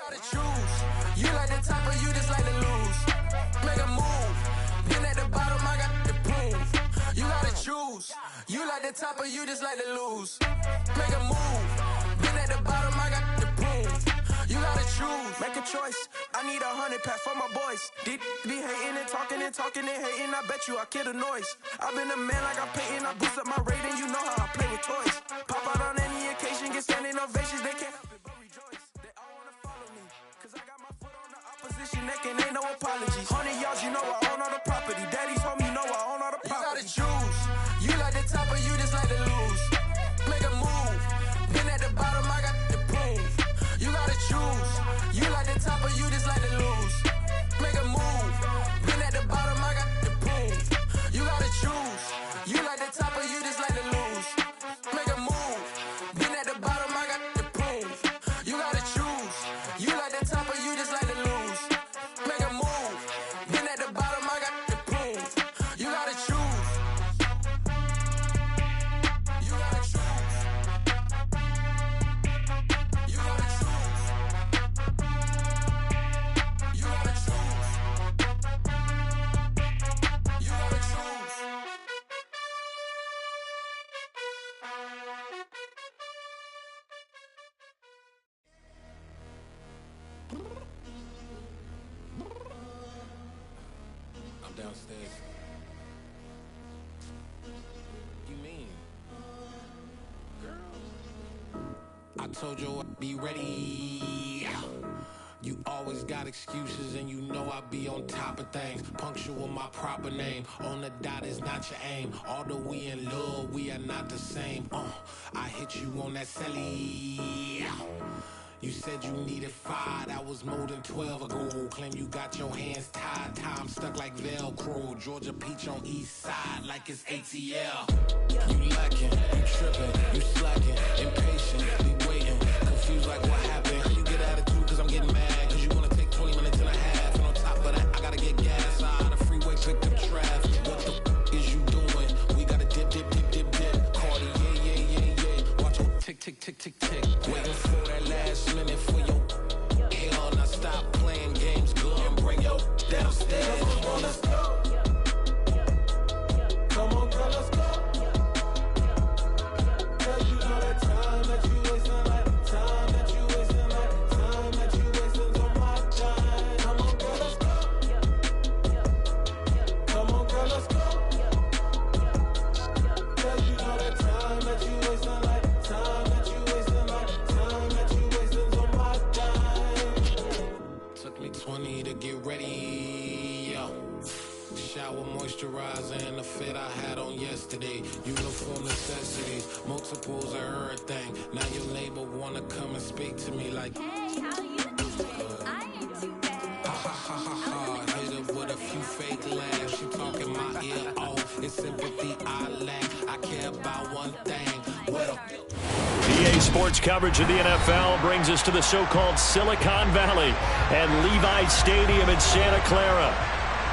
gotta choose. You like the top or you just like to lose. Make a move. Been at the bottom, I got to prove. You gotta choose. You like the top or you just like to lose. Make a move. Been at the bottom, I got to prove. You gotta choose. Make a choice. I need 100 pack for my boys. Deep be hating and talking and hating. I bet you I kill the noise. I've been a man like I'm Peyton. I boost up my rating. You know how I play with toys. Pop out on any occasion, get standing ovations. They can't help it but rejoice. They all wanna follow me. Cause I got my foot on the opposition neck and ain't no apologies. 100 yards, you know I own all the property. Daddy's home, you know I own all the property. You gotta choose. You like the top or you just like to lose. Make a move. Been at the bottom, I got to prove. You gotta choose. You like the top or you just like to lose. Make a move. Been at the bottom, I got to prove. You gotta choose. You like the top or you just like to lose. Make a move. Been at the bottom, I got to prove. You gotta choose. You like the top or you just like to lose. Make a move. Been at the bottom, I got to prove. You gotta choose. You gotta choose. You gotta choose. You gotta choose. You gotta choose. I'm downstairs. You mean? Girl, I told you I'd be ready. You always got excuses and you know I be on top of things. Punctual my proper name. On the dot is not your aim. Although we in love, we are not the same. I hit you on that celly. You said you needed 5, that was more than 12 ago. Claim you got your hands tied, time stuck like Velcro. Georgia Peach on east side like it's ATL. You lacking, you tripping, you slacking, impatient, be waiting, confused like what happened. You get attitude cause I'm getting mad, cause you wanna take 20 minutes and a half. And on top of that, I gotta get gas out of the freeway, picked up traffic. What the is you doing? We gotta dip, dip, dip, dip, dip. Cardi, yeah. Watch your tick, tick, tick, tick, tick. Waiting for that last minute for your hell. Now stop playing games, good and bring your downstairs. Come on, let's go. Come on, girl, let's go. Cause you know that time that you wasting, like time that you wasting, like time that you wasting on my time. Come on, girl, let's go. Come on, girl, let's go. Cause you know that time that you wasting, like time that you wasting, like time that you wasting on my time. Took me 20 to get ready, yo. Shower moisturizer and the fit I had on yesterday. Uniform necessities, multiples of everything. Now your neighbor wanna come and speak to me like, Hey, how you doing? I ain't too bad. ha ha ha ha ha. Hit her with a few fake laughs. She talking my ear off. It's sympathy I lack. I care about one thing. What up? EA Sports coverage of the NFL brings us to the so-called Silicon Valley and Levi Stadium in Santa Clara.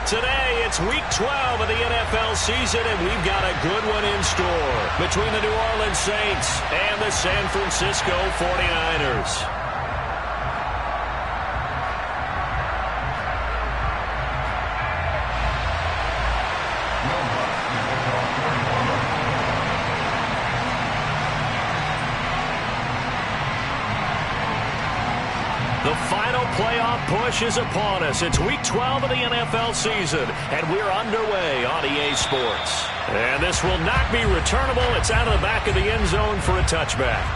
Today, it's Week 12 of the NFL season, and we've got a good one in store between the New Orleans Saints and the San Francisco 49ers. The final playoff push is upon us. It's Week 12 of the NFL season, and we're underway on EA Sports. And this will not be returnable. It's out of the back of the end zone for a touchback.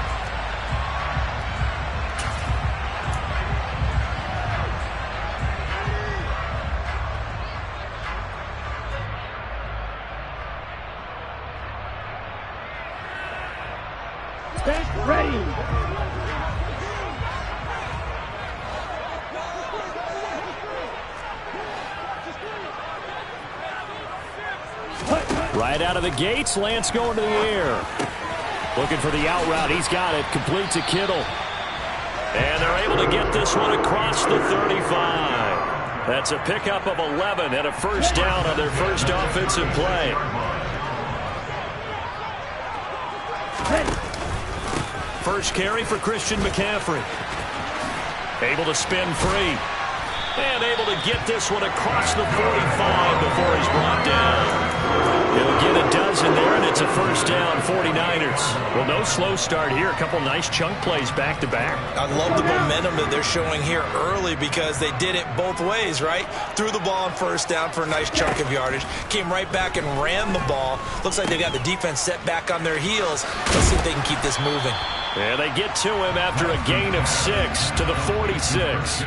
Get ready. Right out of the gates, Lance going to the air. Looking for the out route. He's got it. Complete to Kittle. And they're able to get this one across the 35. That's a pickup of 11 and a first down on their first offensive play. First carry for Christian McCaffrey. Able to spin free. And able to get this one across the 45 before he's brought down. He'll get a dozen there, and it's a first down, 49ers. Well, no slow start here. A couple nice chunk plays back-to-back. I love the momentum that they're showing here early because they did it both ways, right? Threw the ball on first down for a nice chunk of yardage. Came right back and ran the ball. Looks like they've got the defense set back on their heels. Let's see if they can keep this moving. And they get to him after a gain of 6 to the 46.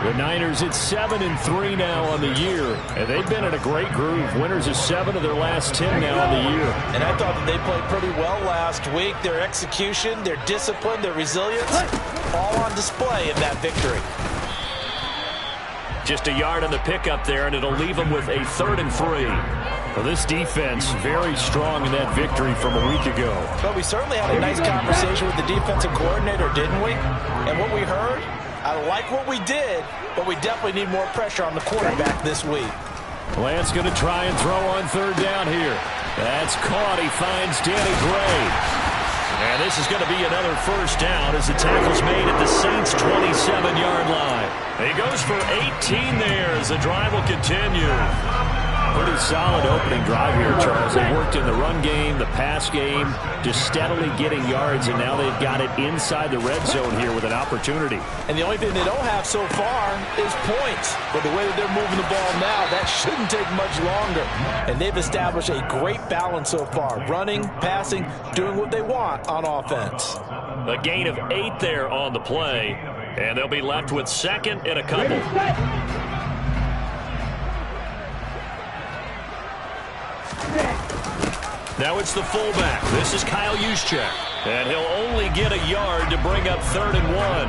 The Niners at 7-3 now on the year, and they've been in a great groove. Winners of 7 of their last 10 now on the year. And I thought that they played pretty well last week. Their execution, their discipline, their resilience, all on display in that victory. Just a yard on the pickup there, and it'll leave them with a 3rd and 3. Well, this defense very strong in that victory from a week ago. But we certainly had a nice conversation with the defensive coordinator, didn't we? And what we heard, I like what we did, but we definitely need more pressure on the quarterback this week. Lance going to try and throw on 3rd down here. That's caught. He finds Danny Gray. And this is going to be another first down as the tackle's made at the Saints' 27-yard line. He goes for 18 there as the drive will continue. Pretty solid opening drive here, Charles. They worked in the run game, the pass game, just steadily getting yards, and now they've got it inside the red zone here with an opportunity. And the only thing they don't have so far is points. But the way that they're moving the ball now, that shouldn't take much longer. And they've established a great balance so far. Running, passing, doing what they want on offense. A gain of 8 there on the play, and they'll be left with 2nd and a couple. Now it's the fullback. This is Kyle Juszczyk. And he'll only get a yard to bring up 3rd and 1.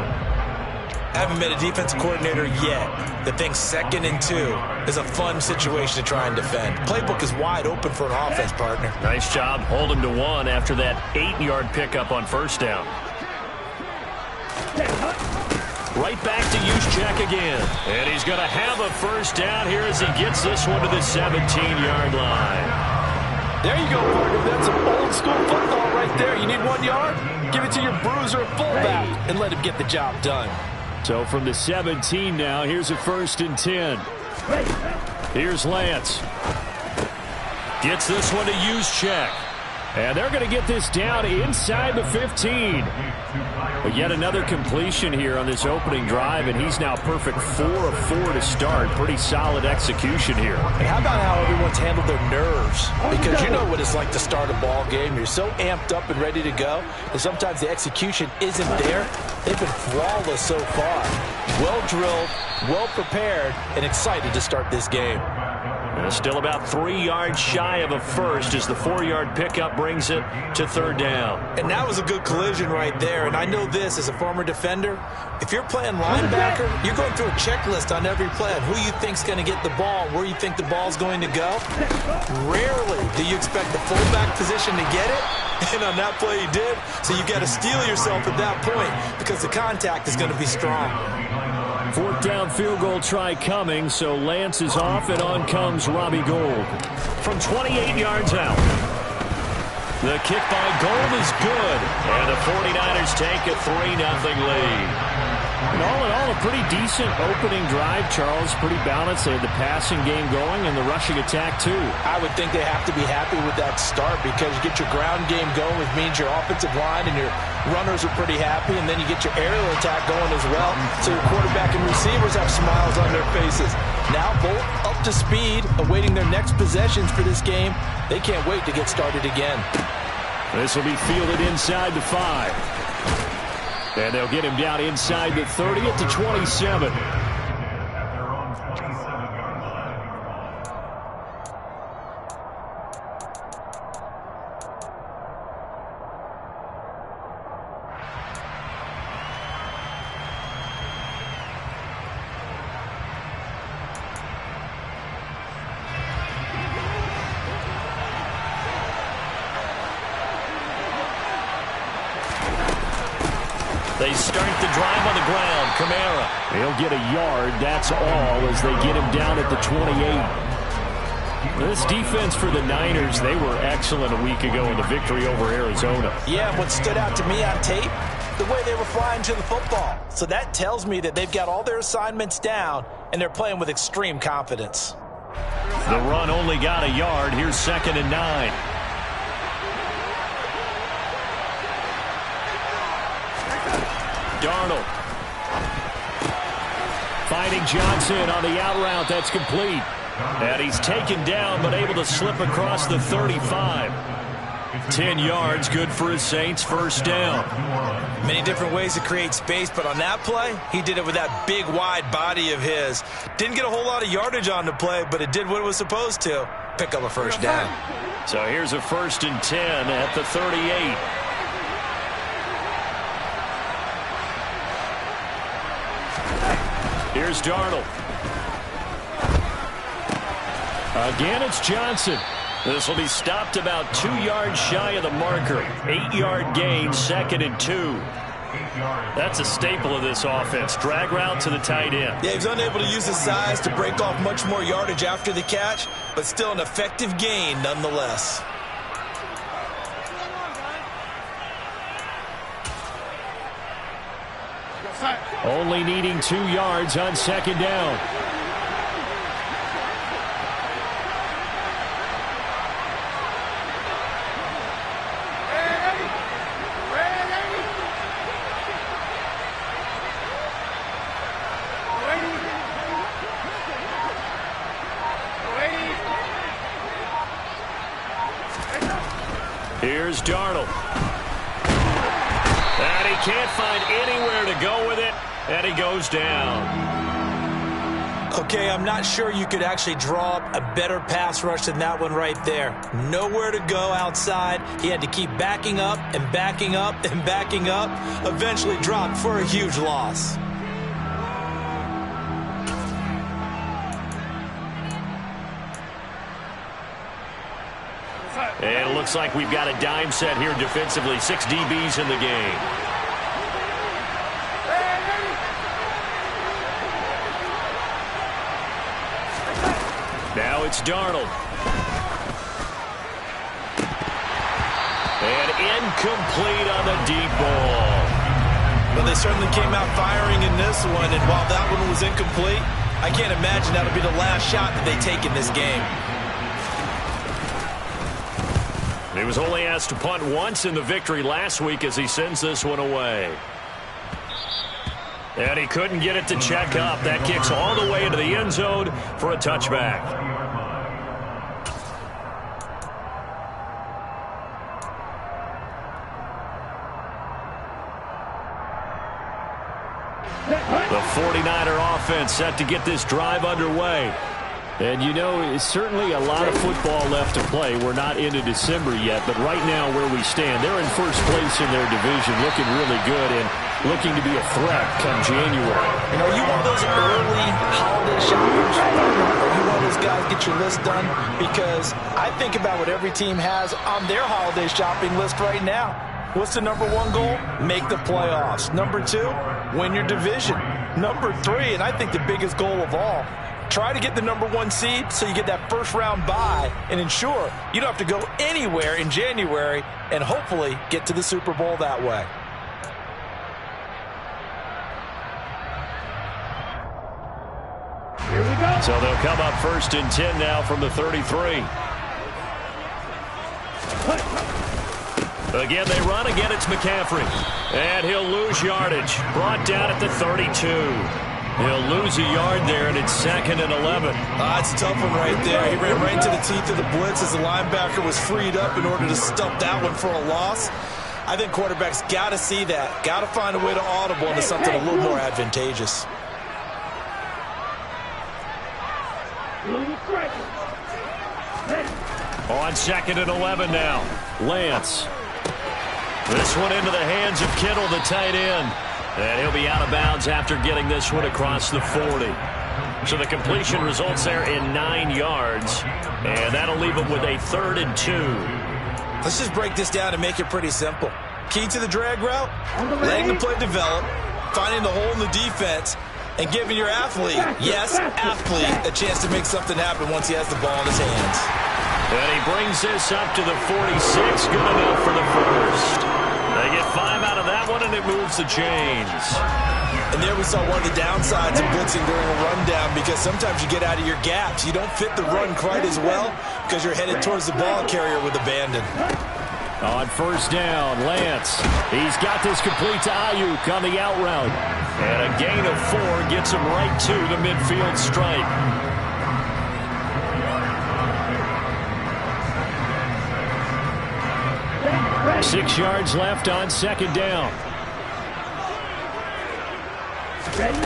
Haven't met a defensive coordinator yet that thinks 2nd and 2 is a fun situation to try and defend. Playbook is wide open for an offense, partner. Nice job holding to 1 after that 8-yard pickup on first down. Right back to Juszczyk again. And he's going to have a first down here as he gets this one to the 17-yard line. There you go, partner. That's some old-school football right there. You need 1 yard? Give it to your bruiser or fullback and let him get the job done. So from the 17 now, here's a 1st and 10. Here's Lance. Gets this one to Juszczyk. And they're going to get this down inside the 15. But yet another completion here on this opening drive, and he's now perfect 4 of 4 to start. Pretty solid execution here. And how about how everyone's handled their nerves? Because you know what it's like to start a ball game. You're so amped up and ready to go, and sometimes the execution isn't there. They've been flawless so far. Well drilled, well prepared, and excited to start this game. Still about 3 yards shy of a first as the 4-yard pickup brings it to 3rd down. And that was a good collision right there. And I know this as a former defender. If you're playing linebacker, you're going through a checklist on every play on who you think's going to get the ball, where you think the ball's going to go. Rarely do you expect the fullback position to get it. And on that play he did. So you got to steel yourself at that point because the contact is going to be strong. 4th down field goal try coming, so Lance is off, and on comes Robbie Gould. From 28 yards out. The kick by Gould is good, and the 49ers take a 3-0 lead. And all in all, a pretty decent opening drive, Charles. Pretty balanced. They had the passing game going and the rushing attack, too. I would think they have to be happy with that start because you get your ground game going, which means your offensive line and your runners are pretty happy, and then you get your aerial attack going as well, so your quarterback and receivers have smiles on their faces. Now both up to speed, awaiting their next possessions for this game. They can't wait to get started again. This will be fielded inside the 5. And they'll get him down inside the 30 at the 27. They start the drive on the ground. Kamara. He'll get a yard. That's all as they get him down at the 28. This defense for the Niners, they were excellent a week ago in the victory over Arizona. Yeah, what stood out to me on tape, the way they were flying to the football. So that tells me that they've got all their assignments down, and they're playing with extreme confidence. The run only got a yard. Here's 2nd and 9. Darnold. Finding Johnson on the out route. That's complete. And he's taken down, but able to slip across the 35. 10 yards, good for his Saints. First down. Many different ways to create space, but on that play, he did it with that big, wide body of his. Didn't get a whole lot of yardage on the play, but it did what it was supposed to. Pick up a first down. So here's a 1st and 10 at the 38. Here's Darnold. Again, it's Johnson. This will be stopped about 2 yards shy of the marker. 8-yard gain, 2nd and 2. That's a staple of this offense. Drag route to the tight end. Yeah, he was unable to use his size to break off much more yardage after the catch, but still an effective gain nonetheless. Only needing 2 yards on 2nd down. Here's Darnold. And he can't find anywhere to go with it, and he goes down. Okay, I'm not sure you could actually draw up a better pass rush than that one right there. Nowhere to go outside. He had to keep backing up and backing up and backing up. Eventually dropped for a huge loss. And it looks like we've got a dime set here defensively. 6 DBs in the game. Now it's Darnold. And incomplete on the deep ball. Well, they certainly came out firing in this one, and while that one was incomplete, I can't imagine that'll be the last shot that they take in this game. He was only asked to punt once in the victory last week as he sends this one away. And he couldn't get it to check up. That kicks all the way into the end zone for a touchback. The 49er offense set to get this drive underway. And, you know, it's certainly a lot of football left to play. We're not into December yet, but right now where we stand, they're in first place in their division, looking really good and looking to be a threat come January. And are you one of those early holiday shoppers? Are you one of those guys get your list done? Because I think about what every team has on their holiday shopping list right now. What's the number one goal? Make the playoffs. Number 2, win your division. Number 3, and I think the biggest goal of all, try to get the number 1 seed so you get that first round bye and ensure you don't have to go anywhere in January and hopefully get to the Super Bowl that way. Here we go. So they'll come up 1st and 10 now from the 33. Again, they run. Again, it's McCaffrey. And he'll lose yardage. Brought down at the 32. He'll lose a yard there, and it's 2nd and 11. It's a tough one right there. He ran right into the teeth of the blitz as the linebacker was freed up in order to stump that one for a loss. I think quarterbacks got to see that. Got to find a way to audible into something a little more advantageous. On 2nd and 11 now. Lance. This one into the hands of Kittle, the tight end. And he'll be out of bounds after getting this one across the 40. So the completion results there in 9 yards. And that'll leave him with a 3rd and 2. Let's just break this down and make it pretty simple. Key to the drag route, letting the play develop, finding the hole in the defense, and giving your athlete, yes, athlete, a chance to make something happen once he has the ball in his hands. And he brings this up to the 46. Good enough for the first. They get 5 out of that that one, and it moves the chains. And there we saw one of the downsides of blitzing during a rundown, because sometimes you get out of your gaps. You don't fit the run quite as well because you're headed towards the ball carrier with abandon. On first down, Lance. He's got this complete to Ayuk on the out route. And a gain of 4 gets him right to the midfield stripe. Ready. 6 yards left on second down. Ready.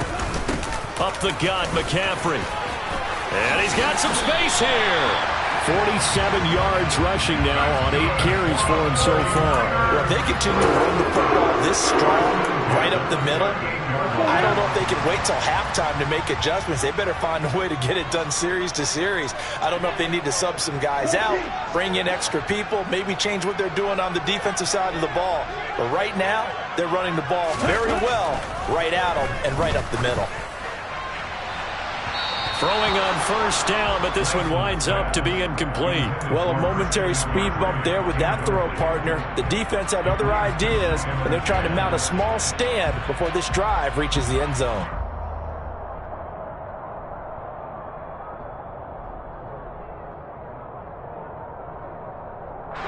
Up the gut, McCaffrey. And he's got some space here. 47 yards rushing now on 8 carries for him so far. Well, if they continue to run the football this strong, right up the middle, I don't know if they can wait till halftime to make adjustments. They better find a way to get it done series to series. I don't know if they need to sub some guys out, bring in extra people, maybe change what they're doing on the defensive side of the ball. But right now, they're running the ball very well right at them and right up the middle. Throwing on first down, but this one winds up to be incomplete. Well, a momentary speed bump there with that throw, partner. The defense had other ideas, and they're trying to mount a small stand before this drive reaches the end zone.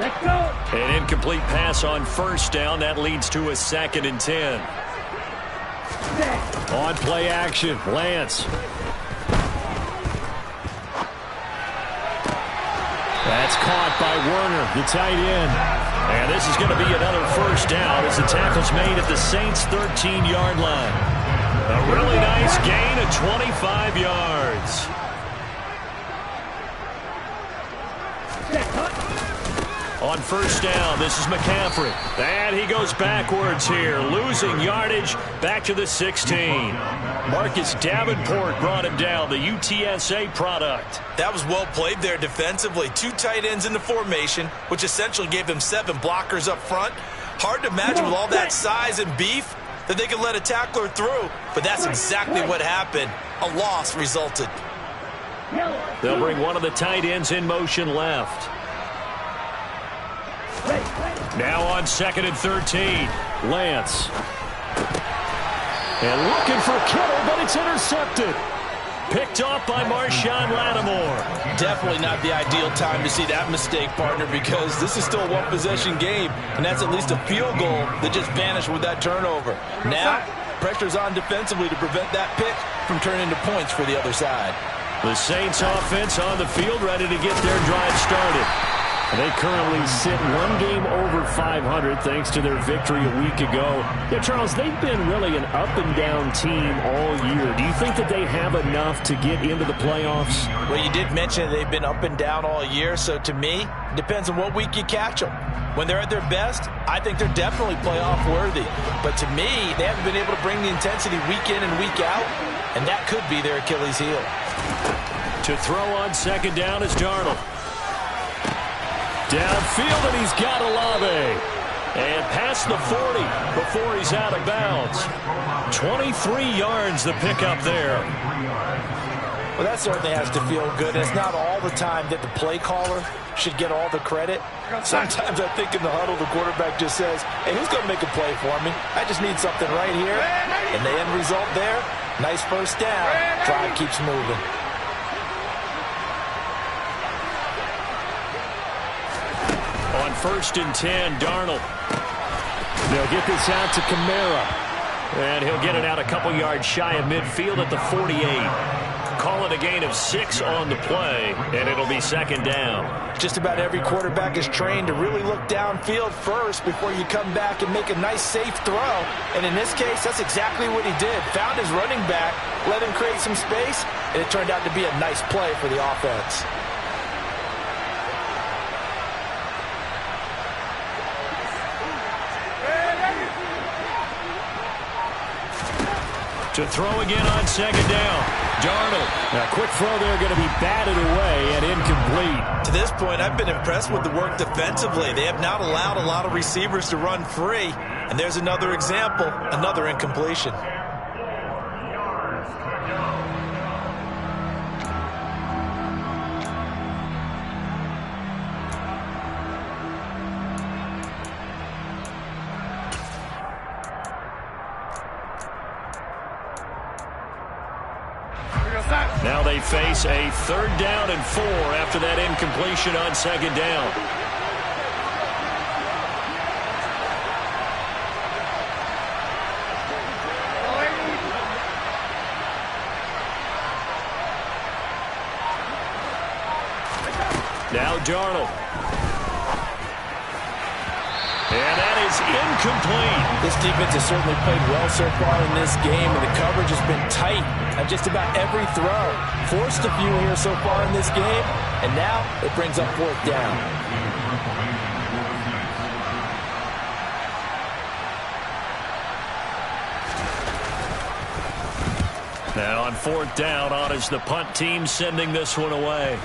Let's go. An incomplete pass on first down. That leads to a 2nd and 10. On play action, Lance. That's caught by Werner, the tight end. And this is going to be another first down as the tackle's made at the Saints' 13-yard line. A really nice gain of 25 yards. On first down, this is McCaffrey. And he goes backwards here, losing yardage back to the 16. Marcus Davenport brought him down, the UTSA product. That was well played there defensively. 2 tight ends in the formation, which essentially gave them 7 blockers up front. Hard to imagine with all that size and beef that they could let a tackler through, but that's exactly what happened. A loss resulted. They'll bring one of the tight ends in motion left. Now on 2nd and 13, Lance. And looking for Kittle, but it's intercepted. Picked off by Marshawn Lattimore. Definitely not the ideal time to see that mistake, partner, because this is still a one-possession game, and that's at least a field goal that just vanished with that turnover. Now, pressure's on defensively to prevent that pick from turning into points for the other side. The Saints offense on the field, ready to get their drive started. They currently sit 1 game over 500 thanks to their victory a week ago. Yeah, Charles, they've been really an up-and-down team all year. Do you think that they have enough to get into the playoffs? Well, you did mention they've been up and down all year, so to me, it depends on what week you catch them. When they're at their best, I think they're definitely playoff worthy. But to me, they haven't been able to bring the intensity week in and week out, and that could be their Achilles heel. To throw on 2nd down is Darnold. Downfield, and he's got Olave. And past the 40 before he's out of bounds. 23 yards the pickup there. Well, that certainly has to feel good. It's not all the time that the play caller should get all the credit. Sometimes I think in the huddle, the quarterback just says, hey, who's going to make a play for me? I just need something right here. And the end result there, nice first down. Drive keeps moving. On 1st and 10, Darnold. They'll get this out to Kamara. And he'll get it out a couple yards shy of midfield at the 48. Call it a gain of 6 on the play, and it'll be 2nd down. Just about every quarterback is trained to really look downfield first before you come back and make a nice, safe throw. And in this case, that's exactly what he did. Found his running back, let him create some space, and it turned out to be a nice play for the offense. To throw again on 2nd down. Darnold. Now, quick throw there, going to be batted away and incomplete. To this point, I've been impressed with the work defensively. They have not allowed a lot of receivers to run free. And there's another example, another incompletion. Now they face a 3rd down and 4 after that incompletion on 2nd down. Now Darnold. And that is incomplete. This defense has certainly played well so far in this game, and the coverage has been tight at just about every throw. Forced a few here so far in this game, and now it brings up 4th down. Now on 4th down, on is the punt team sending this one away.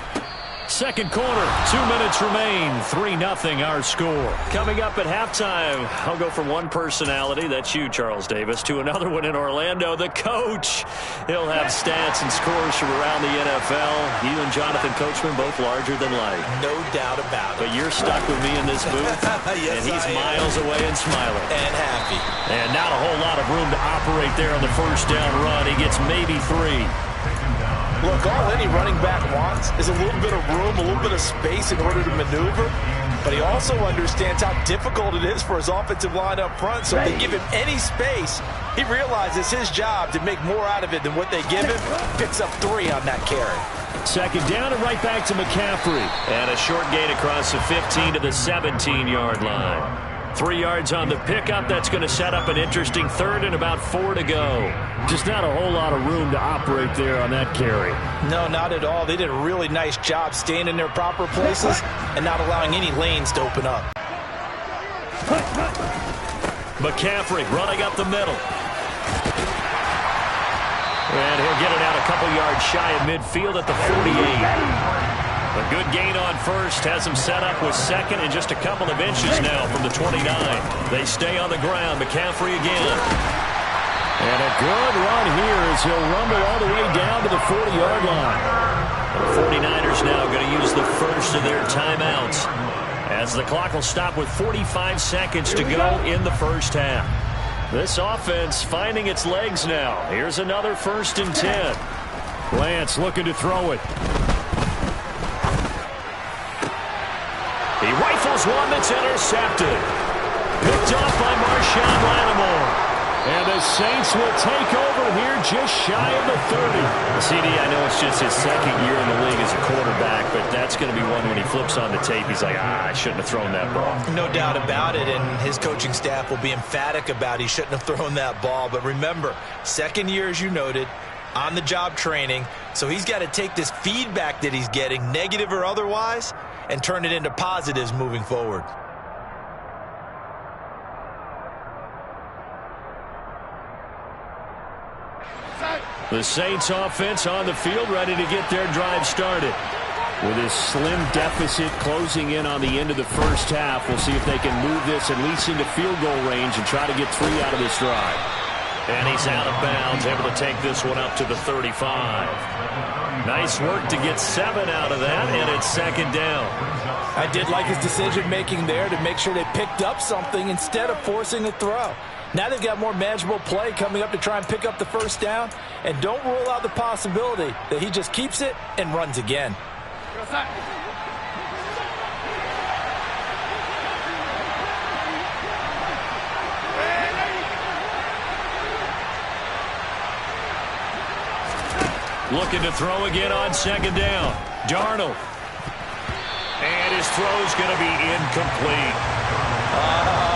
2nd quarter, 2 minutes remain, 3-0 our score. Coming up at halftime, I'll go from one personality, that's you, Charles Davis, to another one in Orlando, the coach. He'll have stats and scores from around the NFL. You and Jonathan Coachman both larger than life. No doubt about it. But you're stuck with me in this booth, yes, and he's miles away and smiling. And happy. And not a whole lot of room to operate there on the 1st down run. He gets maybe 3. Look, all any running back wants is a little bit of room, a little bit of space in order to maneuver, but he also understands how difficult it is for his offensive line up front, so if they give him any space, he realizes his job to make more out of it than what they give him. Picks up 3 on that carry. 2nd down and right back to McCaffrey. And a short gain across the 15 to the 17-yard line. 3 yards on the pickup. That's going to set up an interesting 3rd and about 4 to go. Just not a whole lot of room to operate there on that carry. No, not at all. They did a really nice job staying in their proper places and not allowing any lanes to open up. McCaffrey running up the middle. And he'll get it out a couple yards shy of midfield at the 48. A good gain on 1st, has him set up with 2nd and just a couple of inches now from the 29. They stay on the ground. McCaffrey again. And a good run here as he'll rumble all the way down to the 40-yard line. The 49ers now going to use the first of their timeouts as the clock will stop with 45 seconds to go in the 1st half. This offense finding its legs now. Here's another 1st and 10. Lance looking to throw it. He rifles one that's intercepted. Picked off by Marshawn Lattimore. And the Saints will take over here just shy of the 30. CD, I know it's just his 2nd year in the league as a quarterback, but that's going to be one when he flips on the tape. He's like, I shouldn't have thrown that ball. No doubt about it, and his coaching staff will be emphatic about he shouldn't have thrown that ball. But remember, 2nd year, as you noted, on-the-job training, so he's got to take this feedback that he's getting, negative or otherwise, and turn it into positives moving forward. The Saints offense on the field, ready to get their drive started. With his slim deficit closing in on the end of the 1st half, we'll see if they can move this at least into field goal range and try to get 3 out of this drive. And he's out of bounds, able to take this one up to the 35. Nice work to get 7 out of that, and it's 2nd down. I did like his decision-making there to make sure they picked up something instead of forcing a throw. Now they've got more manageable play coming up to try and pick up the 1st down, and don't rule out the possibility that he just keeps it and runs again. Looking to throw again on 2nd down. Darnold. And his throw's going to be incomplete.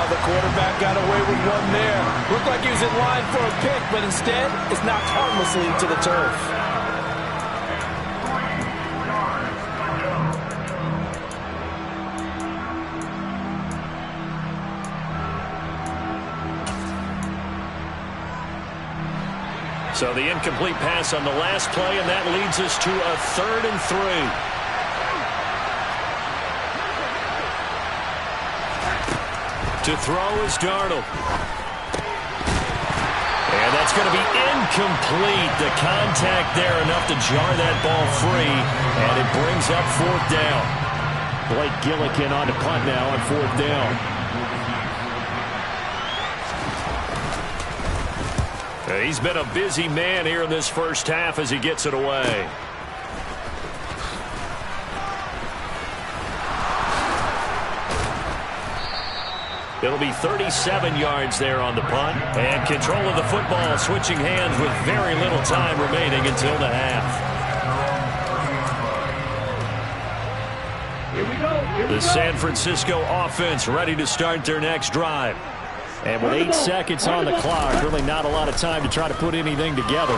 The quarterback got away with one there. Looked like he was in line for a pick, but instead it's knocked harmlessly into the turf. So the incomplete pass on the last play, and that leads us to a 3rd and 3. To throw is Darnold. And that's going to be incomplete. The contact there enough to jar that ball free, and it brings up 4th down. Blake Gillikin on to punt now on 4th down. He's been a busy man here in this first half as he gets it away. It'll be 37 yards there on the punt. And control of the football, switching hands with very little time remaining until the half. The San Francisco offense ready to start their next drive. And with 8 seconds on the clock, really not a lot of time to try to put anything together.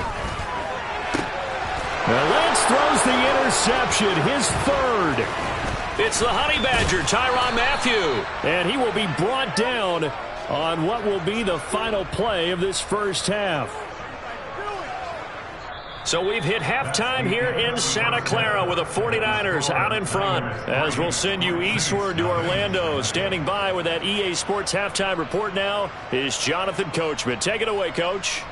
Now Lance throws the interception, his third. It's the Honey Badger, Tyrann Mathieu. And he will be brought down on what will be the final play of this first half. So we've hit halftime here in Santa Clara with the 49ers out in front. As we'll send you eastward to Orlando. Standing by with that EA Sports halftime report now is Jonathan Coachman. Take it away, Coach.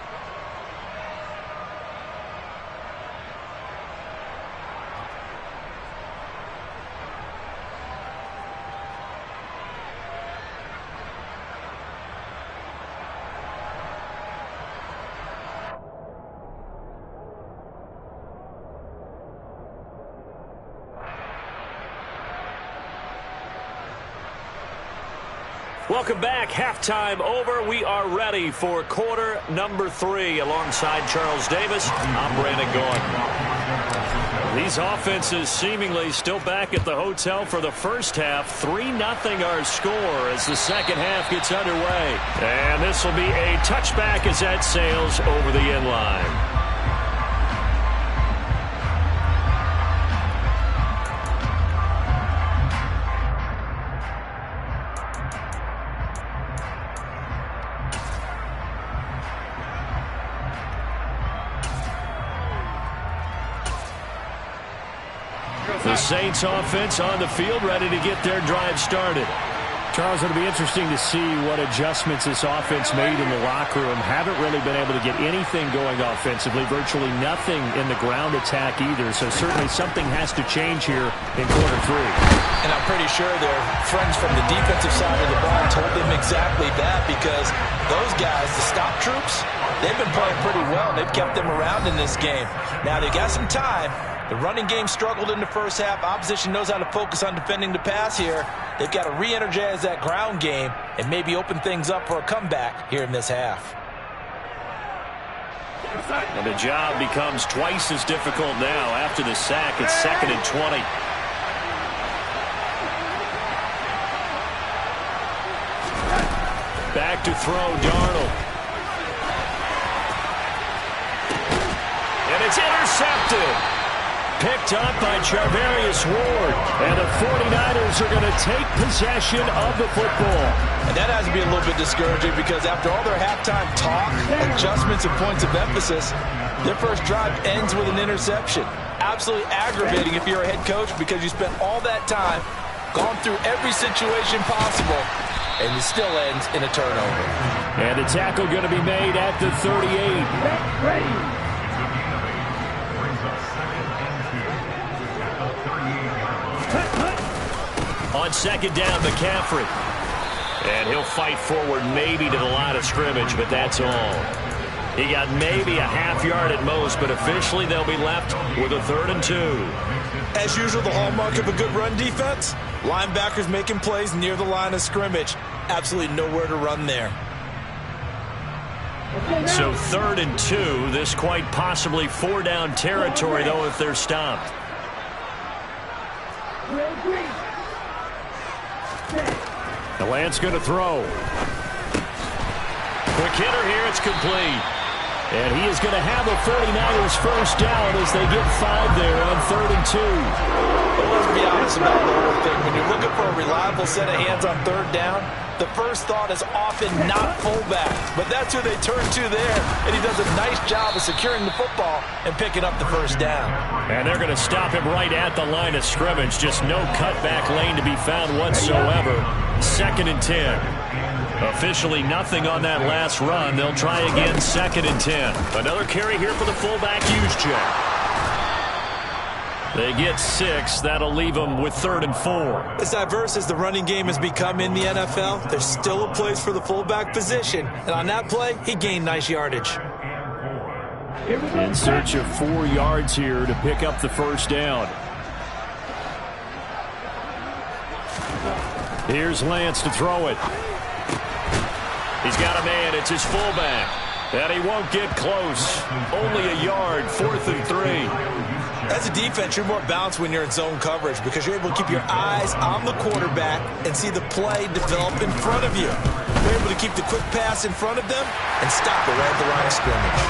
Welcome back. Halftime over. We are ready for quarter number 3. Alongside Charles Davis, I'm Brandon Gaudin. These offenses seemingly still back at the hotel for the first half. 3-0 our score as the second half gets underway. And this will be a touchback as that sails over the end line. The Saints offense on the field, ready to get their drive started. Charles, it'll be interesting to see what adjustments this offense made in the locker room. Haven't really been able to get anything going offensively, virtually nothing in the ground attack either. So certainly something has to change here in quarter 3. And I'm pretty sure their friends from the defensive side of the ball told them exactly that, because those guys, the stop troops, they've been playing pretty well. They've kept them around in this game. Now they got some time. The running game struggled in the first half. Opposition knows how to focus on defending the pass here. They've got to re-energize that ground game and maybe open things up for a comeback here in this half. And the job becomes twice as difficult now after the sack. It's 2nd and 20. Back to throw, Darnold. And it's intercepted. Picked up by Charvarius Ward. And the 49ers are going to take possession of the football. And that has to be a little bit discouraging, because after all their halftime talk, adjustments, and points of emphasis, their first drive ends with an interception. Absolutely aggravating if you're a head coach, because you spent all that time, gone through every situation possible, and it still ends in a turnover. And the tackle going to be made at the 38. Ready. On second down, McCaffrey. And he'll fight forward maybe to the line of scrimmage, but that's all. He got maybe a half yard at most, but officially they'll be left with a 3rd and 2. As usual, the hallmark of a good run defense, linebackers making plays near the line of scrimmage. Absolutely nowhere to run there. So 3rd and 2, this quite possibly 4-down territory, though, if they're stopped. The Lance going to throw. Quick hitter here, it's complete. And he is going to have a 49ers first down as they get 5 there on 3rd and 2. Well, let's be honest about the whole thing. When you're looking for a reliable set of hands on 3rd down, the first thought is often not fullback. But that's who they turn to there. And he does a nice job of securing the football and picking up the first down. And they're going to stop him right at the line of scrimmage. Just no cutback lane to be found whatsoever. 2nd and 10. Officially nothing on that last run. They'll try again, 2nd and 10. Another carry here for the fullback, Juszczyk. They get 6. That'll leave them with 3rd and 4. As diverse as the running game has become in the NFL, there's still a place for the fullback position. And on that play, he gained nice yardage. In search of 4 yards here to pick up the first down. Here's Lance to throw it. He's got a man. It's his fullback. And he won't get close. Only a yard, 4th and 3. As a defense, you're more balanced when you're in zone coverage because you're able to keep your eyes on the quarterback and see the play develop in front of you. You're able to keep the quick pass in front of them and stop it right at the line of scrimmage.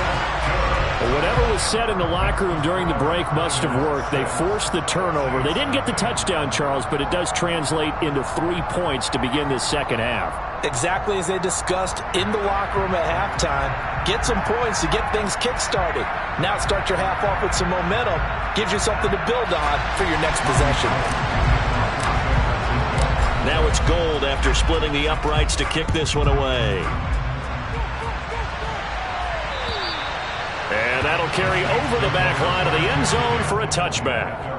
Well, whatever was said in the locker room during the break must have worked. They forced the turnover. They didn't get the touchdown, Charles, but it does translate into 3 points to begin this second half. Exactly as they discussed in the locker room at halftime. Get some points to get things kick-started. Now start your half off with some momentum. Gives you something to build on for your next possession. Now it's Gold after splitting the uprights to kick this one away. And that'll carry over the back line of the end zone for a touchback.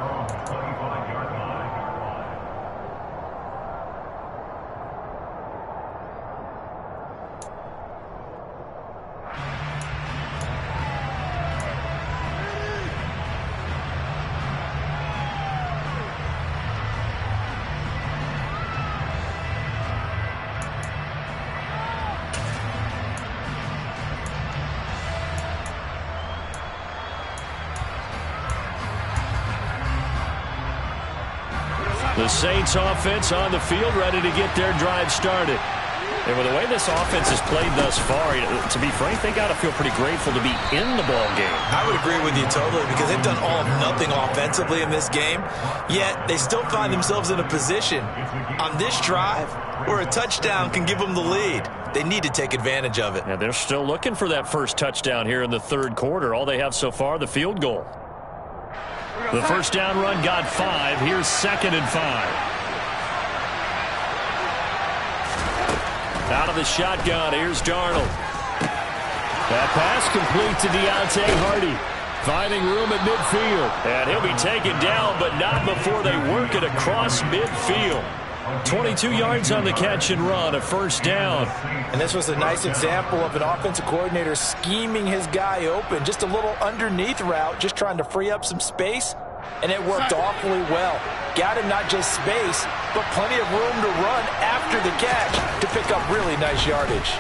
The Saints offense on the field, ready to get their drive started. And with the way this offense has played thus far, to be frank, they got to feel pretty grateful to be in the ball game. I would agree with you totally because they've done all of nothing offensively in this game, yet they still find themselves in a position on this drive where a touchdown can give them the lead. They need to take advantage of it. And they're still looking for that first touchdown here in the third quarter. All they have so far, the field goal. The first down run got 5. Here's 2nd and 5. Out of the shotgun, here's Darnold. That pass complete to Deontay Hardy. Finding room at midfield. And he'll be taken down, but not before they work it across midfield. 22 yards on the catch and run, a first down. And this was a nice example of an offensive coordinator scheming his guy open. Just a little underneath route, just trying to free up some space. And it worked awfully well. Got him not just space, but plenty of room to run after the catch to pick up really nice yardage.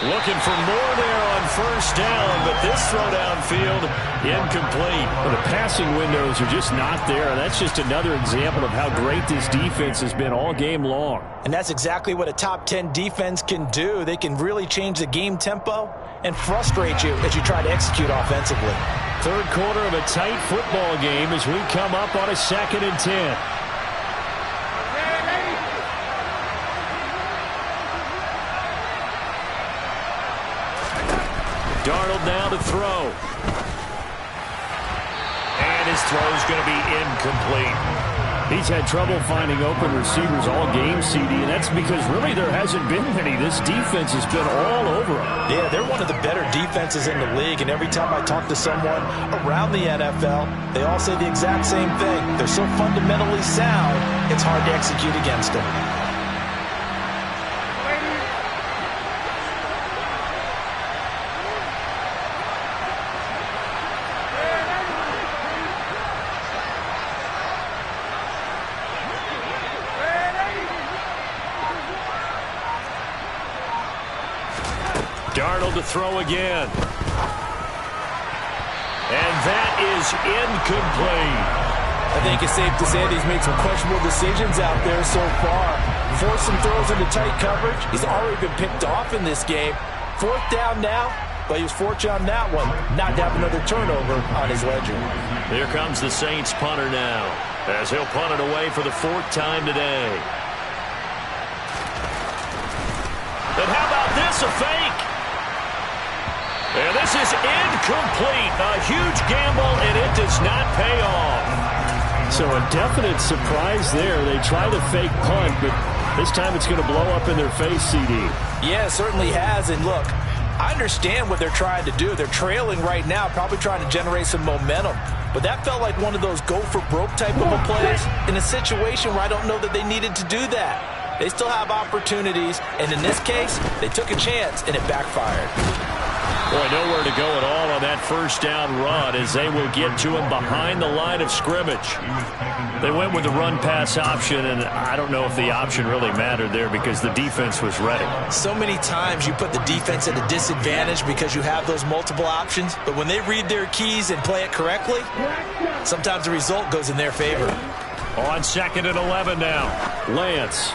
Looking for more there on first down, but this throw downfield incomplete. Well, the passing windows are just not there, and that's just another example of how great this defense has been all game long. And that's exactly what a top 10 defense can do. They can really change the game tempo and frustrate you as you try to execute offensively. Third quarter of a tight football game as we come up on a 2nd and 10. Darnold now to throw. And his throw is going to be incomplete. He's had trouble finding open receivers all game, CD, and that's because really there hasn't been many. This defense has been all over them. Yeah, they're one of the better defenses in the league, and every time I talk to someone around the NFL, they all say the exact same thing. They're so fundamentally sound, it's hard to execute against them. Darnold to throw again. And that is incomplete. I think it's safe to say that he's made some questionable decisions out there so far. Forced some throws into tight coverage. He's already been picked off in this game. 4th down now, but he was fortunate on that one not to have another turnover on his ledger. Here comes the Saints punter now, as he'll punt it away for the 4th time today. And how about this, a fake? And this is incomplete. A huge gamble, and it does not pay off. So a definite surprise there. They try the fake punt, but this time it's going to blow up in their face, CD. Yeah, it certainly has. And look, I understand what they're trying to do. They're trailing right now, probably trying to generate some momentum. But that felt like one of those go-for-broke type of a plays in a situation where I don't know that they needed to do that. They still have opportunities, and in this case, they took a chance, and it backfired. Boy, nowhere to go at all on that first down run as they will get to him behind the line of scrimmage. They went with the run-pass option, and I don't know if the option really mattered there because the defense was ready. So many times you put the defense at a disadvantage because you have those multiple options, but when they read their keys and play it correctly, sometimes the result goes in their favor. On 2nd and 11 now, Lance.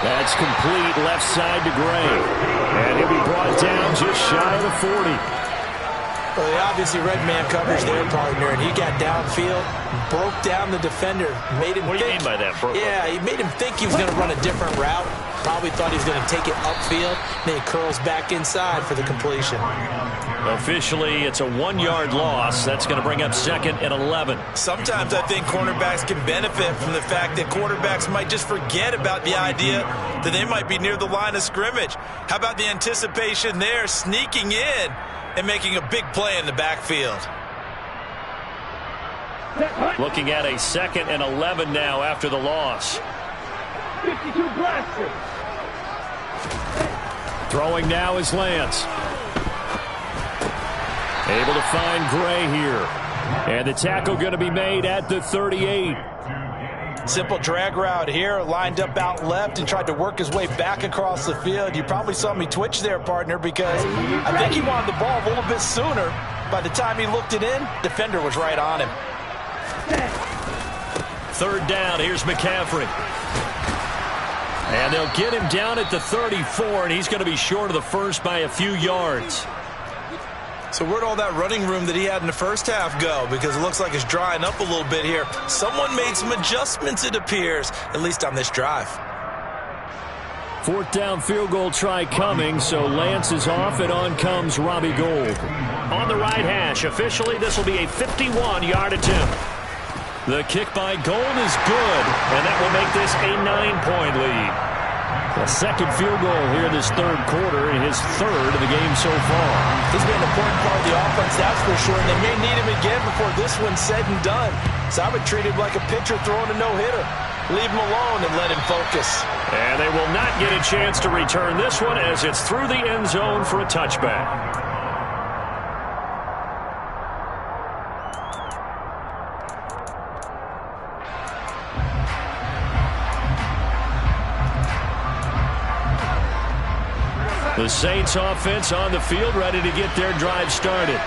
That's complete left side to Gray. And he'll be brought down just shy of the 40. Well, they obviously read man coverage there, partner, and he got downfield, broke down the defender, made him What do you mean by that, bro? Yeah, he made him think he was going to run a different route. Probably thought he was going to take it upfield. Then he curls back inside for the completion. Officially, it's a 1-yard loss. That's going to bring up 2nd and 11. Sometimes I think cornerbacks can benefit from the fact that quarterbacks might just forget about the idea that they might be near the line of scrimmage. How about the anticipation there, sneaking in and making a big play in the backfield? Looking at a 2nd and 11 now after the loss. 52 blaster. Throwing now is Lance. Able to find Gray here. And the tackle going to be made at the 38. Simple drag route here, lined up out left and tried to work his way back across the field. You probably saw me twitch there, partner, because I think he wanted the ball a little bit sooner. By the time he looked it in, defender was right on him. 3rd down, here's McCaffrey. And they'll get him down at the 34, and he's going to be short of the first by a few yards. So where'd all that running room that he had in the first half go? Because it looks like it's drying up a little bit here. Someone made some adjustments, it appears, at least on this drive. 4th down field goal try coming, so Lance is off, and on comes Robbie Gould. On the right hash, officially this will be a 51-yard attempt. The kick by Gould is good, and that will make this a 9-point lead. A 2nd field goal here in this 3rd quarter, and his 3rd of the game so far. He's been an important part of the offense, that's for sure, and they may need him again before this one's said and done. So I would treat him like a pitcher throwing a no-hitter. Leave him alone and let him focus. And they will not get a chance to return this one as it's through the end zone for a touchback. The Saints offense on the field, ready to get their drive started.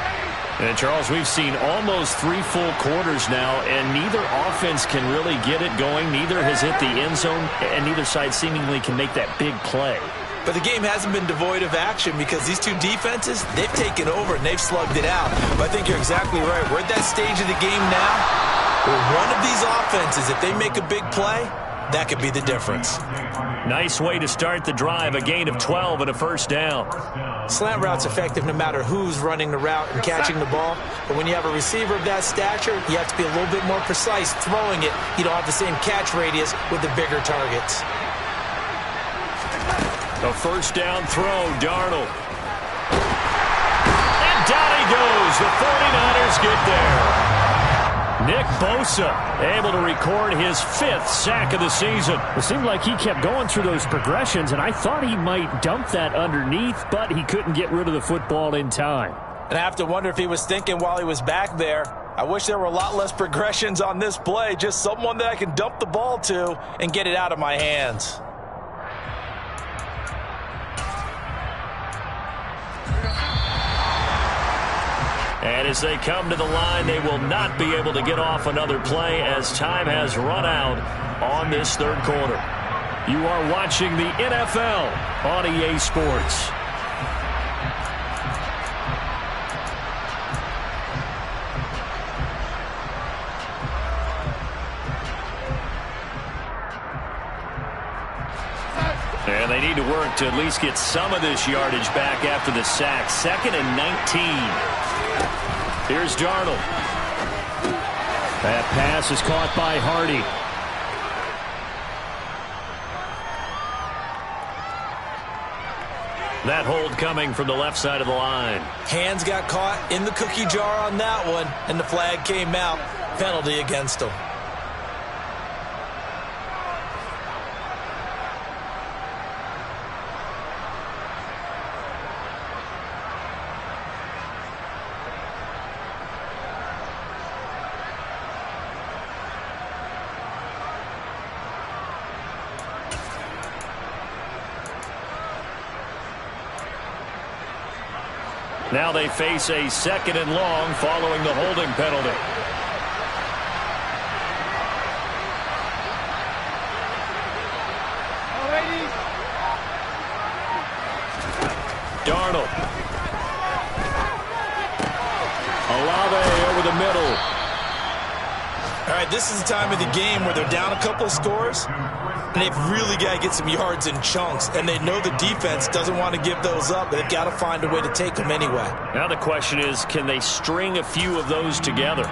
And, Charles, we've seen almost 3 full quarters now, and neither offense can really get it going. Neither has hit the end zone, and neither side seemingly can make that big play. But the game hasn't been devoid of action because these two defenses, they've taken over and they've slugged it out. But I think you're exactly right. We're at that stage of the game now where one of these offenses, if they make a big play, that could be the difference. Nice way to start the drive, a gain of 12 and a first down. Slant route's effective no matter who's running the route and catching the ball. But when you have a receiver of that stature, you have to be a little bit more precise throwing it. You don't have the same catch radius with the bigger targets. A first down throw, Darnold. And down he goes. The 49ers get there. Nick Bosa able to record his 5th sack of the season. It seemed like he kept going through those progressions, and I thought he might dump that underneath, but he couldn't get rid of the football in time. And I have to wonder if he was thinking while he was back there, I wish there were a lot less progressions on this play, just someone that I can dump the ball to and get it out of my hands. And as they come to the line, they will not be able to get off another play as time has run out on this 3rd quarter. You are watching the NFL on EA Sports. And they need to work to at least get some of this yardage back after the sack. 2nd and 19. Here's Darnold. That pass is caught by Hardy. That hold coming from the left side of the line. Hands got caught in the cookie jar on that one, and the flag came out. Penalty against him. Now they face a 2nd and long following the holding penalty. Darnold. Olave over the middle. All right, this is the time of the game where they're down a couple of scores, and they've really got to get some yards in chunks, and they know the defense doesn't want to give those up, but they've got to find a way to take them anyway. Now the question is, can they string a few of those together?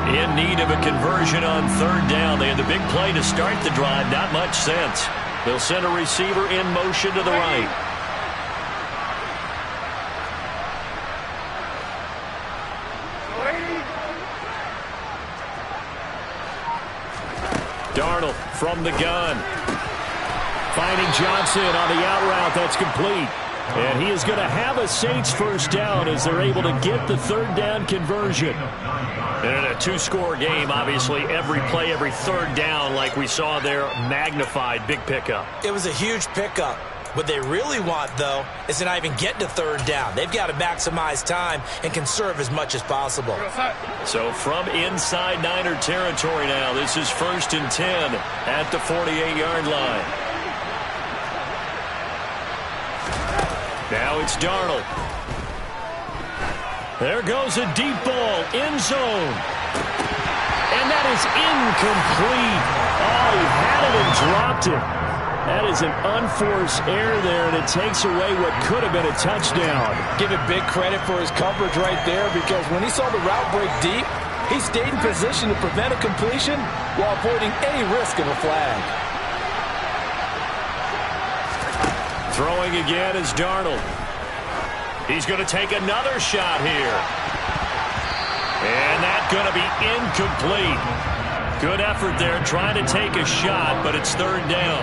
In need of a conversion on 3rd down. They had the big play to start the drive. Not much sense. They'll send a receiver in motion to the right. Darnold from the gun. Finding Johnson on the out route. That's complete. And he is going to have a Saints 1st down as they're able to get the 3rd down conversion. And in a 2-score game, obviously, every play, every 3rd down, like we saw there, magnified. Big pickup. It was a huge pickup. What they really want, though, is to not even get to 3rd down. They've got to maximize time and conserve as much as possible. So from inside Niner territory now, this is 1st and 10 at the 48-yard line. Now it's Darnold. There goes a deep ball, end zone. And that is incomplete. Oh, he had it and dropped it. That is an unforced error there, and it takes away what could have been a touchdown. Give it big credit for his coverage right there, because when he saw the route break deep, he stayed in position to prevent a completion while avoiding any risk of a flag. Throwing again is Darnold. He's going to take another shot here. And that's going to be incomplete. Good effort there trying to take a shot, but it's 3rd down.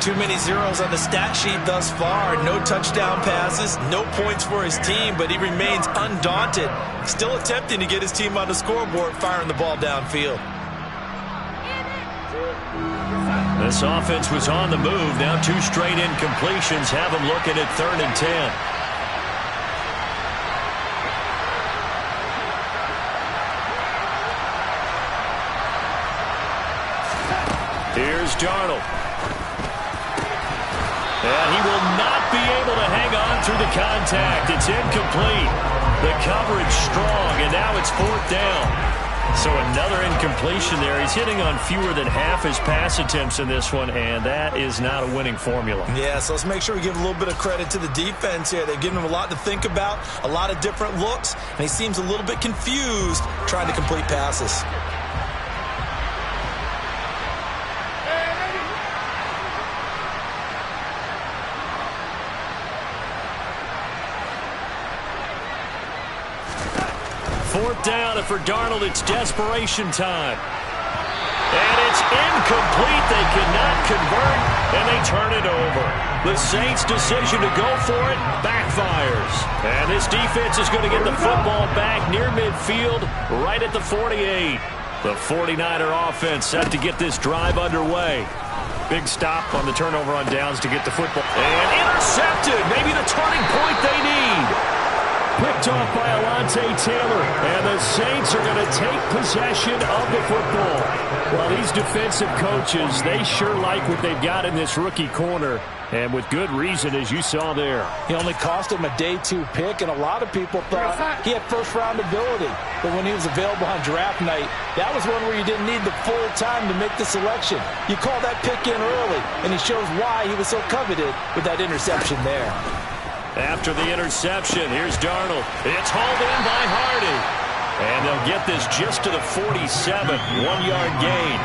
Too many zeros on the stat sheet thus far. No touchdown passes, no points for his team, but he remains undaunted. Still attempting to get his team on the scoreboard, firing the ball downfield. This offense was on the move. Now 2 straight incompletions have them looking at 3rd and 10. Here's Darnold. And he will not be able to hang on through the contact. It's incomplete. The coverage strong, and now it's 4th down. So another incompletion there. He's hitting on fewer than half his pass attempts in this one, and that is not a winning formula. Yeah, so let's make sure we give a little bit of credit to the defense here. They've given him a lot to think about, a lot of different looks, and he seems a little bit confused trying to complete passes. Fourth down, and for Darnold, it's desperation time. And it's incomplete. They cannot convert, and they turn it over. The Saints' decision to go for it backfires. And this defense is going to get the football back near midfield, right at the 48. The 49er offense set to get this drive underway. Big stop on the turnover on downs to get the football. And intercepted. Maybe the turning point they need. Picked off by Alontae Taylor, and the Saints are going to take possession of the football. Well, these defensive coaches, they sure like what they've got in this rookie corner, and with good reason, as you saw there. He only cost him a day 2 pick, and a lot of people thought he had first-round ability. But when he was available on draft night, that was one where you didn't need the full time to make the selection. You call that pick in early, and he shows why he was so coveted with that interception there. After the interception, here's Darnold. It's hauled in by Hardy. And they'll get this just to the 47, 1-yard gain.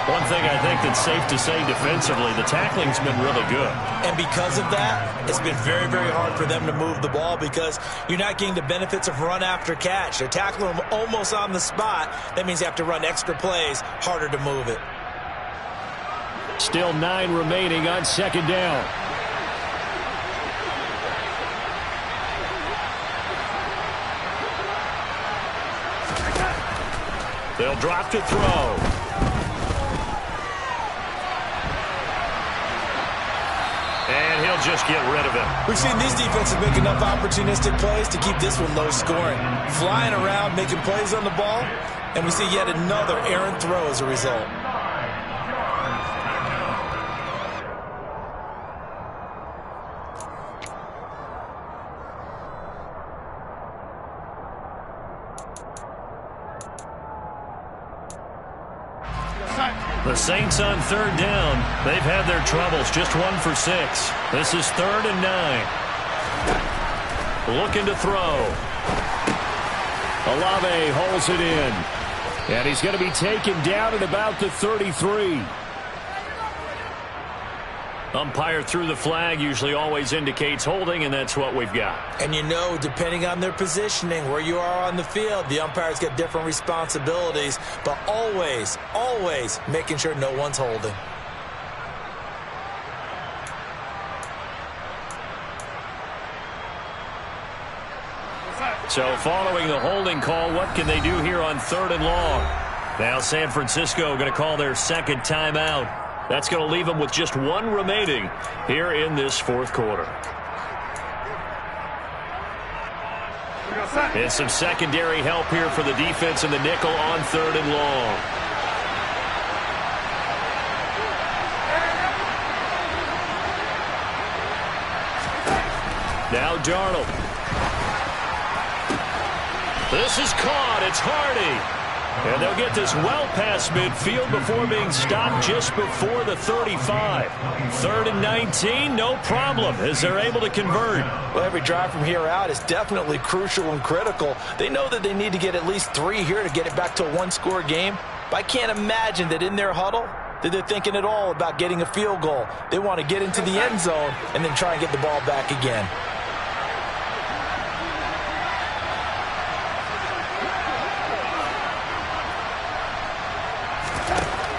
One thing I think that's safe to say defensively, the tackling's been really good. And because of that, it's been very, very hard for them to move the ball because you're not getting the benefits of run after catch. They're tackling them almost on the spot. That means you have to run extra plays, harder to move it. Still 9 remaining on 2nd down. They'll drop to throw. just get rid of him. We've seen these defenses make enough opportunistic plays to keep this one low scoring. Flying around, making plays on the ball, and we see yet another errant throw as a result. The Saints on third down. They've had their troubles, just 1 for 6. This is 3rd and 9. Looking to throw. Olave holds it in. And he's going to be taken down at about the 33. Umpire threw the flag, usually always indicates holding, and that's what we've got. And you know, depending on their positioning, where you are on the field, the umpire's got different responsibilities, but always, always making sure no one's holding. So following the holding call, what can they do here on 3rd and long? Now San Francisco going to call their second timeout. That's going to leave them with just 1 remaining here in this 4th quarter. And some secondary help here for the defense in the nickel on 3rd and long. Now Darnold. This is caught. It's Hardy. And they'll get this well past midfield before being stopped just before the 35. 3rd and 19, no problem, as they're able to convert. Well, every drive from here out is definitely crucial and critical. They know that they need to get at least 3 here to get it back to a 1-score game. But I can't imagine that in their huddle that they're thinking at all about getting a field goal. They want to get into the end zone and then try and get the ball back again.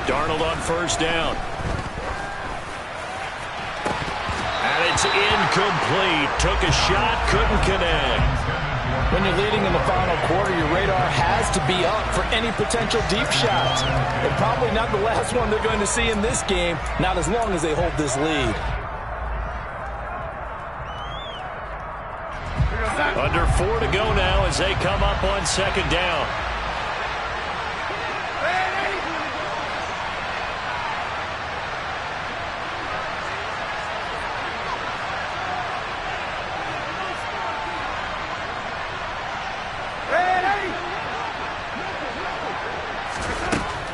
Darnold on 1st down. And it's incomplete. Took a shot, couldn't connect. When you're leading in the final quarter, your radar has to be up for any potential deep shots. And probably not the last one they're going to see in this game, not as long as they hold this lead. Under 4 to go now as they come up on 2nd down.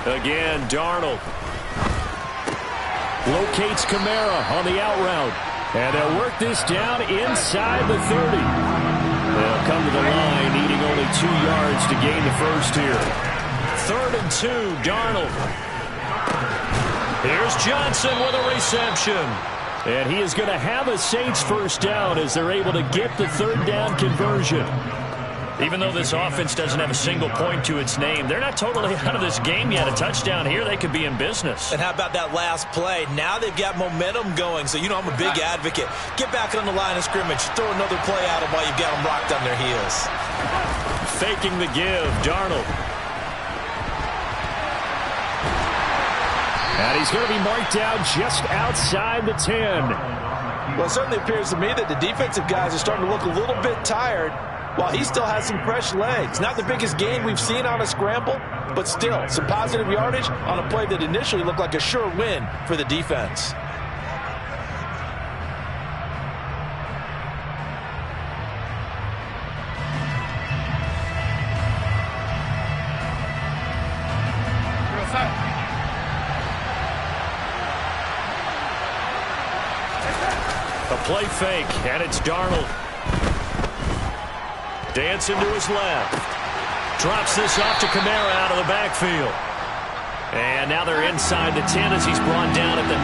Again, Darnold locates Kamara on the out route. And they'll work this down inside the 30. They'll come to the line, needing only 2 yards to gain the first here. 3rd and 2, Darnold. Here's Johnson with a reception. And he is going to have a Saints first down as they're able to get the 3rd down conversion. Even though this offense doesn't have a single point to its name, they're not totally out of this game yet. A touchdown here, they could be in business. And how about that last play? Now they've got momentum going, so you know I'm a big advocate. Get back on the line of scrimmage. Throw another play at them while you've got them locked on their heels. Faking the give, Darnold. And he's going to be marked down just outside the 10. Well, it certainly appears to me that the defensive guys are starting to look a little bit tired, while he still has some fresh legs. Not the biggest gain we've seen on a scramble, but still some positive yardage on a play that initially looked like a sure win for the defense. A play fake, and it's Darnold. Dancing to his left. Drops this off to Kamara out of the backfield. And now they're inside the 10 as he's brought down at the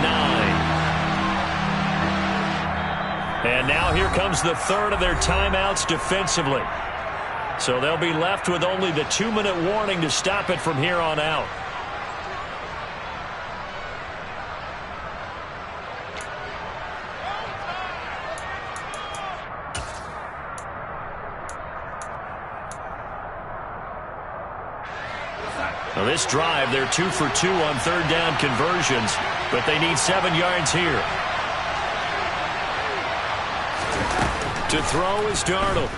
9. And now here comes the 3rd of their timeouts defensively. So they'll be left with only the 2-minute warning to stop it from here on out. Now this drive, they're 2 for 2 on 3rd down conversions, but they need 7 yards here. To throw is Darnold.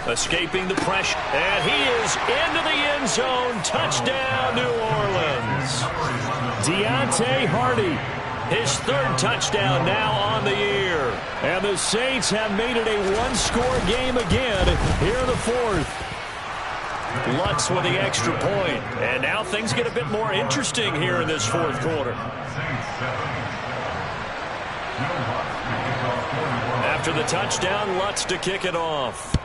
Escaping the pressure. And he is into the end zone. Touchdown, New Orleans. Deontay Hardy. His third touchdown now on the year. And the Saints have made it a one-score game again here in the fourth. Lutz with the extra point. And now things get a bit more interesting here in this fourth quarter. After the touchdown, Lutz to kick it off.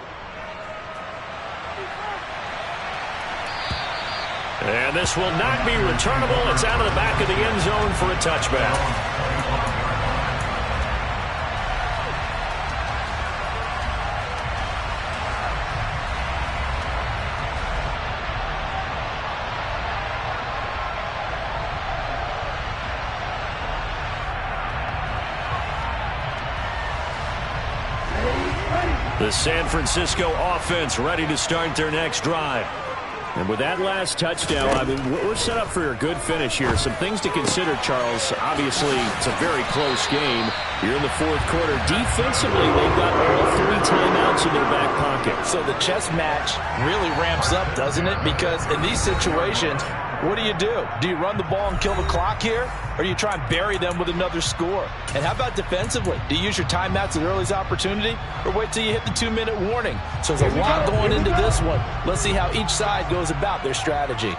And this will not be returnable. It's out of the back of the end zone for a touchback. The San Francisco offense ready to start their next drive. And with that last touchdown, I mean, we're set up for a good finish here. Some things to consider, Charles. Obviously, it's a very close game. You're in the fourth quarter. Defensively, they've got all 3 timeouts in their back pocket. So the chess match really ramps up, doesn't it? Because in these situations, what do? Do you run the ball and kill the clock here? Or do you try and bury them with another score? And how about defensively? Do you use your timeouts at earliest opportunity? Or wait till you hit the 2-minute warning? So there's a lot going into this one. Let's see how each side goes about their strategy.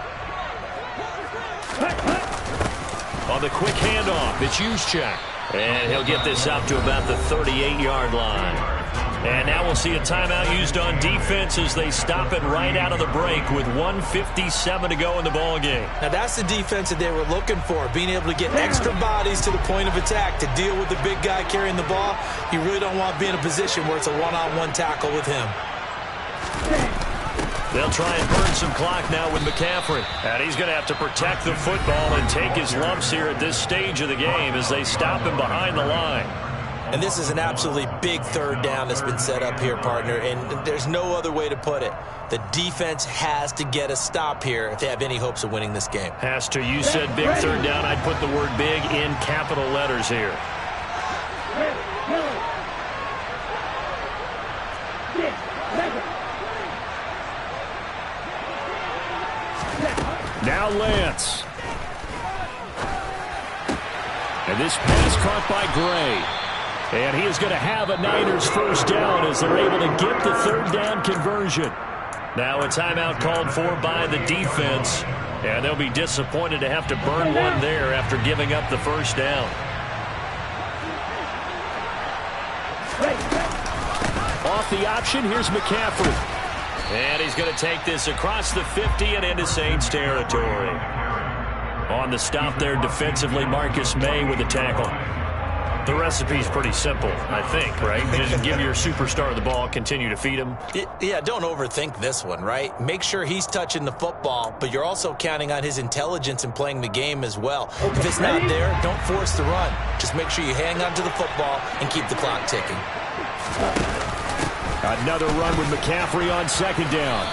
On the quick handoff, it's Juszczyk. And he'll get this up to about the 38-yard line. And now we'll see a timeout used on defense as they stop it right out of the break with 1:57 to go in the ballgame. Now that's the defense that they were looking for, being able to get extra bodies to the point of attack to deal with the big guy carrying the ball. You really don't want to be in a position where it's a one-on-one tackle with him. They'll try and burn some clock now with McCaffrey. And he's going to have to protect the football and take his lumps here at this stage of the game as they stop him behind the line. And this is an absolutely big third down that's been set up here, partner, and there's no other way to put it. The defense has to get a stop here if they have any hopes of winning this game. Has to. You said big third down. I'd put the word big in capital letters here. Now Lance. And this pass caught by Gray. And he is going to have a Niners first down as they're able to get the third down conversion. Now a timeout called for by the defense. And they'll be disappointed to have to burn one there after giving up the first down. Off the option, here's McCaffrey. And he's going to take this across the 50 and into Saints territory. On the stop there defensively, Marcus May with the tackle. The recipe's pretty simple, I think, right? Just give your superstar the ball, continue to feed him. Yeah, don't overthink this one, right? Make sure he's touching the football, but you're also counting on his intelligence in playing the game as well. If it's not there, don't force the run. Just make sure you hang on to the football and keep the clock ticking. Another run with McCaffrey on second down.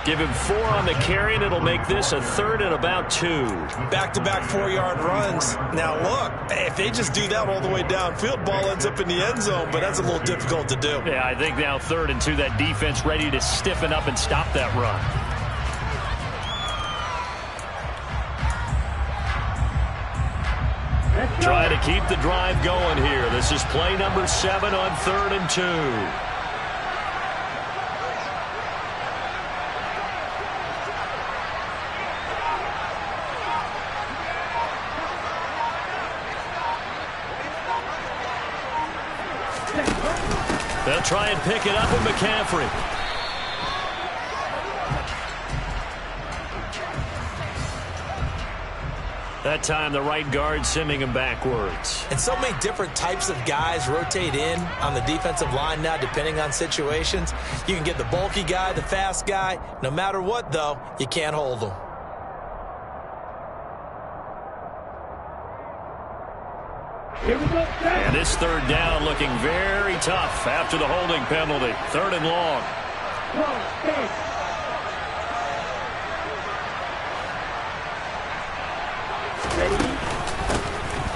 Give him 4 on the carry, and it'll make this a third and about 2. Back-to-back 4-yard runs. Now, look, if they just do that all the way downfield, ball ends up in the end zone, but that's a little difficult to do. Yeah, I think now 3rd and 2, that defense ready to stiffen up and stop that run. Try to keep the drive going here. This is play number 7 on 3rd and 2. They'll try and pick it up with McCaffrey. That time the right guard sending him backwards. And so many different types of guys rotate in on the defensive line now depending on situations. You can get the bulky guy, the fast guy. No matter what, though, you can't hold them. Here we go. And this third down looking very tough after the holding penalty. 3rd and long.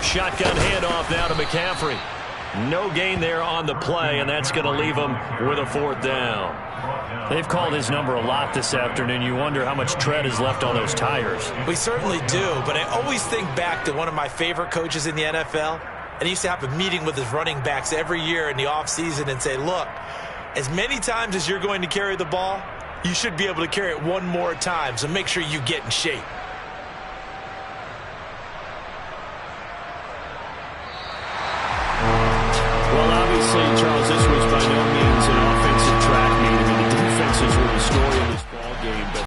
Shotgun handoff now to McCaffrey. No gain there on the play, and that's going to leave him with a 4th down. They've called his number a lot this afternoon. You wonder how much tread is left on those tires. We certainly do, but I always think back to one of my favorite coaches in the NFL, and he used to have a meeting with his running backs every year in the offseason and say, look, as many times as you're going to carry the ball, you should be able to carry it one more time, so make sure you get in shape.